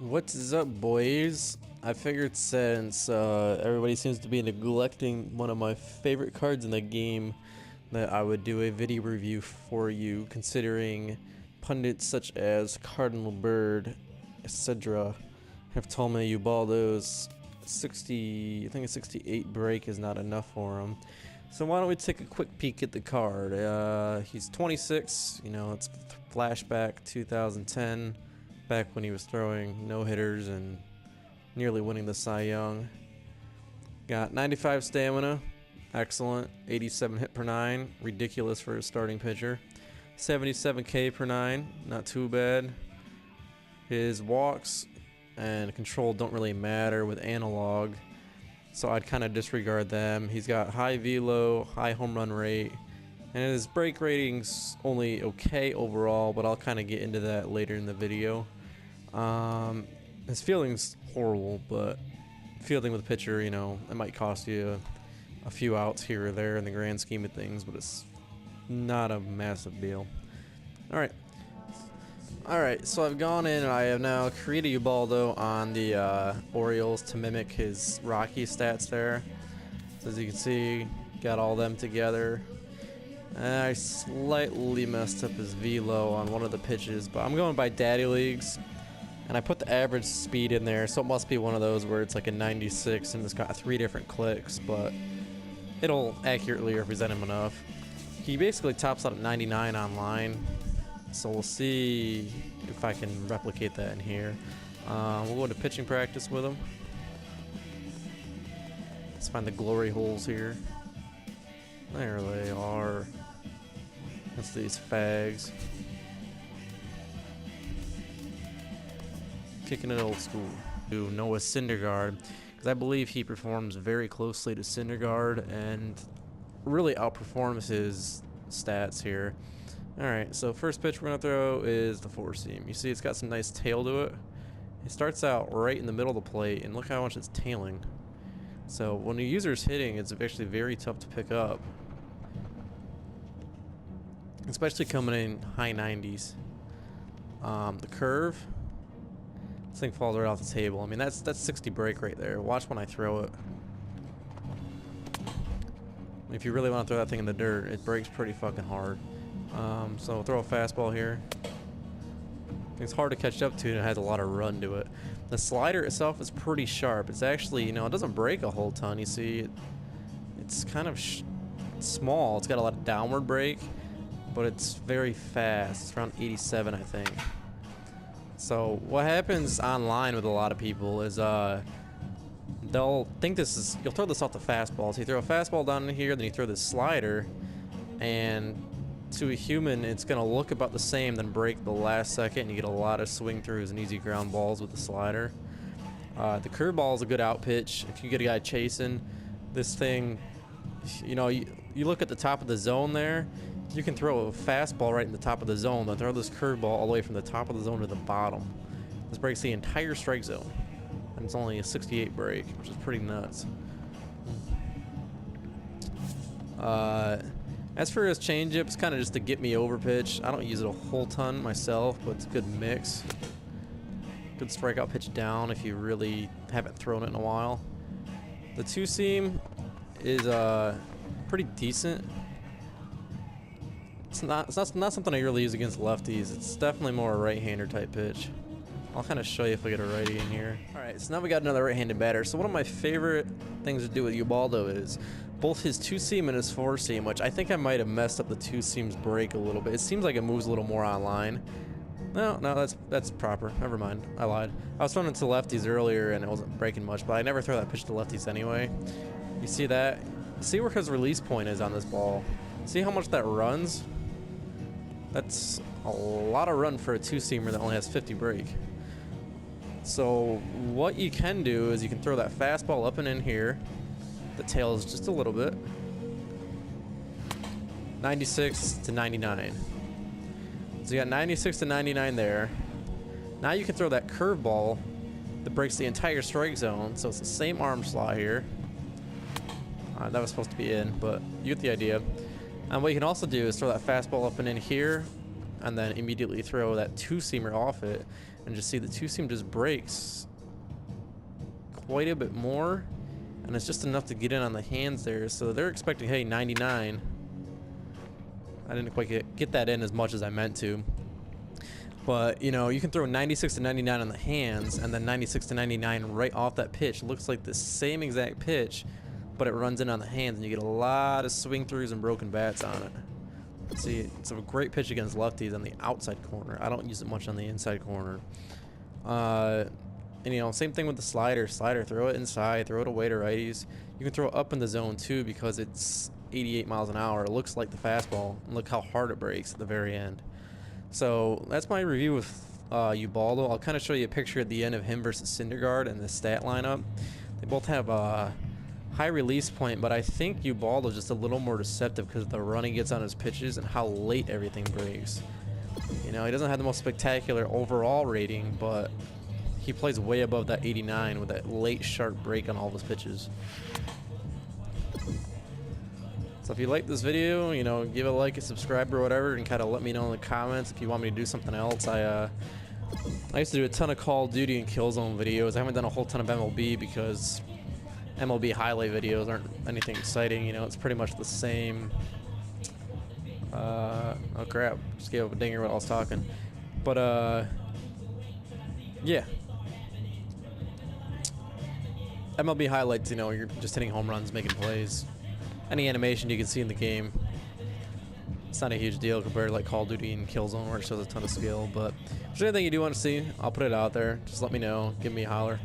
What's up, boys? I figured since everybody seems to be neglecting one of my favorite cards in the game, that I would do a video review for you, considering pundits such as Cardinal Bird, etc. have told me Ubaldo's 60, I think a 68 break is not enough for him. So why don't we take a quick peek at the card? He's 26, you know, it's flashback 2010. Back when he was throwing no-hitters and nearly winning the Cy Young. Got 95 stamina, excellent. 87 hit per 9, ridiculous for a starting pitcher. 77 K per 9, not too bad. His walks and control don't really matter with analog, so I'd kind of disregard them. He's got high velo, high home run rate, and his break rating's only okay overall, but I'll kind of get into that later in the video. His fielding's horrible, but fielding with a pitcher, you know, it might cost you a few outs here or there in the grand scheme of things, but it's not a massive deal. Alright, so I've gone in and I have now created Ubaldo on the Orioles to mimic his Rockies stats there. So as you can see, got all them together. And I slightly messed up his velo on one of the pitches, but I'm going by Daddy Leagues. And I put the average speed in there, so it must be one of those where it's like a 96 and it's got 3 different clicks, but it'll accurately represent him enough. He basically tops out at 99 online, so we'll see if I can replicate that in here. We'll go into pitching practice with him. Let's find the glory holes here. There they are. That's these fags. Kicking it old school. To Noah Syndergaard, because I believe he performs very closely to Syndergaard and really outperforms his stats here. Alright, so first pitch we're going to throw is the 4-seam. You see it's got some nice tail to it. It starts out right in the middle of the plate, and look how much it's tailing. So when the user's hitting, it's actually very tough to pick up, especially coming in high 90s. The curve, this thing falls right off the table. I mean, that's 60 break right there. Watch when I throw it. If you really want to throw that thing in the dirt, it breaks pretty fucking hard. So throw a fastball here. It's hard to catch up to, and it has a lot of run to it. The slider itself is pretty sharp. It's actually, you know, it doesn't break a whole ton. You see, it's kind of small. It's got a lot of downward break, but it's very fast. It's around 87, I think. So what happens online with a lot of people is they'll think this is, you'll throw this off the fastball. So you throw a fastball down in here, then you throw this slider, and to a human it's gonna look about the same, then break the last second, and you get a lot of swing throughs and easy ground balls with the slider. The curveball is a good out pitch. If you get a guy chasing this thing, you know, you look at the top of the zone there. You can throw a fastball right in the top of the zone, then throw this curveball all the way from the top of the zone to the bottom. This breaks the entire strike zone, and it's only a 68 break, which is pretty nuts. As for his changeup, it's kind of just a get me over pitch. I don't use it a whole ton myself, but it's a good mix. Good strikeout pitch down if you really haven't thrown it in a while. The 2-seam is pretty decent. It's not something I really use against lefties. It's definitely more a right-hander type pitch. I'll kind of show you if we get a righty in here. Alright, so now we got another right-handed batter. So one of my favorite things to do with Ubaldo is both his 2-seam and his 4-seam, which I think I might have messed up the 2-seam's break a little bit. It seems like it moves a little more online. No, that's proper. Never mind. I lied. I was throwing it to lefties earlier and it wasn't breaking much, but I never throw that pitch to lefties anyway. You see that? See where his release point is on this ball. See how much that runs? That's a lot of run for a 2-seamer that only has 50 break. So what you can do is you can throw that fastball up and in here. The tail is just a little bit. 96 to 99. So you got 96 to 99 there. Now you can throw that curveball that breaks the entire strike zone. So it's the same arm slot here. That was supposed to be in, but you get the idea. And what you can also do is throw that fastball up and in here, and then immediately throw that two-seamer off it, and just see the two-seam just breaks quite a bit more, and it's just enough to get in on the hands there. So they're expecting, hey, 99. I didn't quite get that in as much as I meant to. But, you know, you can throw 96 to 99 on the hands, and then 96 to 99 right off that pitch. It looks like the same exact pitch, but it runs in on the hands, and you get a lot of swing throughs and broken bats on it. See, it's a great pitch against lefties on the outside corner. I don't use it much on the inside corner. And, you know, same thing with the slider. Throw it inside, throw it away to righties. You can throw it up in the zone, too, because it's 88 miles an hour. It looks like the fastball. Look how hard it breaks at the very end. So that's my review with Ubaldo. I'll kind of show you a picture at the end of him versus Syndergaard and the stat lineup. They both have a high release point, but I think Ubaldo is just a little more deceptive because of the run he gets on his pitches and how late everything breaks. You know, he doesn't have the most spectacular overall rating, but he plays way above that 89 with that late sharp break on all of his pitches. So if you like this video, you know, give it a like, a subscribe, or whatever, and kind of let me know in the comments if you want me to do something else. I used to do a ton of Call of Duty and Killzone videos. I haven't done a whole ton of MLB because MLB highlight videos aren't anything exciting. You know, it's pretty much the same. Oh crap! Just gave up a dinger while I was talking. But yeah. MLB highlights, you know, you're just hitting home runs, making plays. Any animation you can see in the game, it's not a huge deal compared to like Call of Duty and Killzone where it shows a ton of skill. But if there's anything you do want to see, I'll put it out there. Just let me know. Give me a holler.